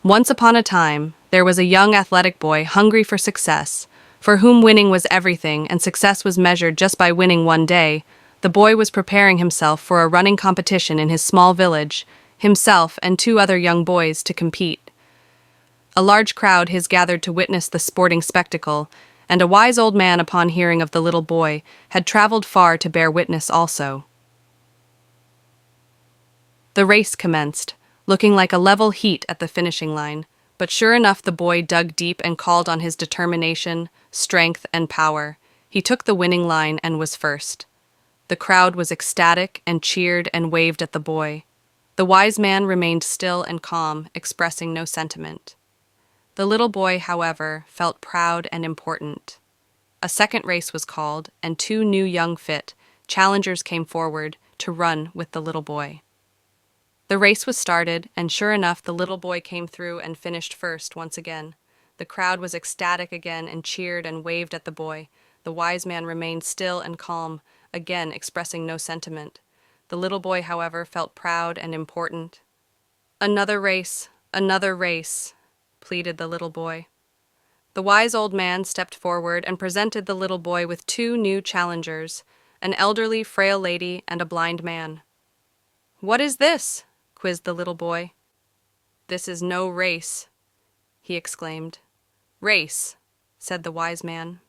Once upon a time, there was a young athletic boy hungry for success, for whom winning was everything and success was measured just by winning one day. The boy was preparing himself for a running competition in his small village, himself and two other young boys to compete. A large crowd has gathered to witness the sporting spectacle, and a wise old man, upon hearing of the little boy, had traveled far to bear witness also. The race commenced, looking like a level heat at the finishing line, but sure enough the boy dug deep and called on his determination, strength, and power. He took the winning line and was first. The crowd was ecstatic and cheered and waved at the boy. The wise man remained still and calm, expressing no sentiment. The little boy, however, felt proud and important. A second race was called, and two new young fit challengers came forward to run with the little boy. The race was started, and sure enough the little boy came through and finished first once again. The crowd was ecstatic again and cheered and waved at the boy. The wise man remained still and calm, again expressing no sentiment. The little boy, however, felt proud and important. Another race, pleaded the little boy. The wise old man stepped forward and presented the little boy with two new challengers, an elderly, frail lady and a blind man. "What is this?" quizzed the little boy. "This is no race," he exclaimed. "Race," said the wise man.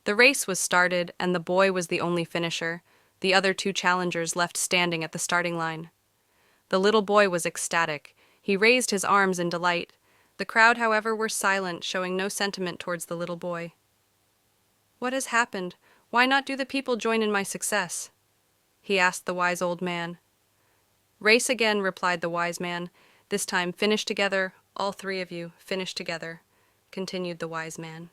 The race was started, and the boy was the only finisher. The other two challengers left standing at the starting line. The little boy was ecstatic. He raised his arms in delight. The crowd, however, were silent, showing no sentiment towards the little boy. "What has happened? Why not do the people join in my success?" he asked the wise old man. "Race again," replied the wise man. "This time finish together, all three of you, finish together," continued the wise man.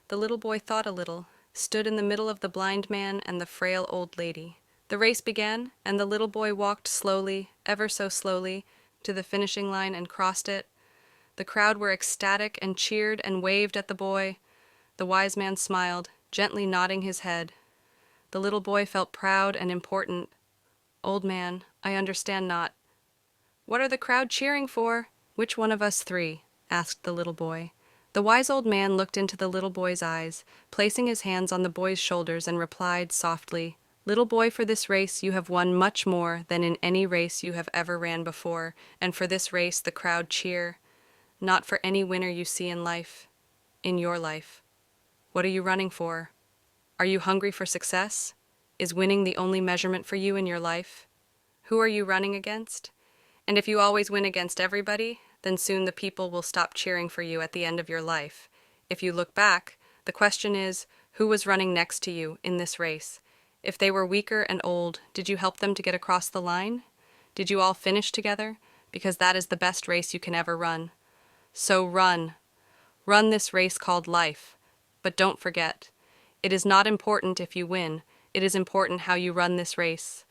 The little boy thought a little, stood in the middle of the blind man and the frail old lady. The race began, and the little boy walked slowly, ever so slowly, to the finishing line and crossed it. The crowd were ecstatic and cheered and waved at the boy. The wise man smiled, gently nodding his head. The little boy felt proud and important. "Old man, I understand not." "What are the crowd cheering for? Which one of us three?" asked the little boy. The wise old man looked into the little boy's eyes, placing his hands on the boy's shoulders, and replied softly, "Little boy, for this race you have won much more than in any race you have ever ran before, and for this race the crowd cheer. Not for any winner you see in life, in your life. What are you running for? Are you hungry for success? Is winning the only measurement for you in your life? Who are you running against? And if you always win against everybody, then soon the people will stop cheering for you at the end of your life. If you look back, the question is, who was running next to you in this race? If they were weaker and old, did you help them to get across the line? Did you all finish together? Because that is the best race you can ever run. So run. Run this race called life. But don't forget, it is not important if you win. It is important how you run this race.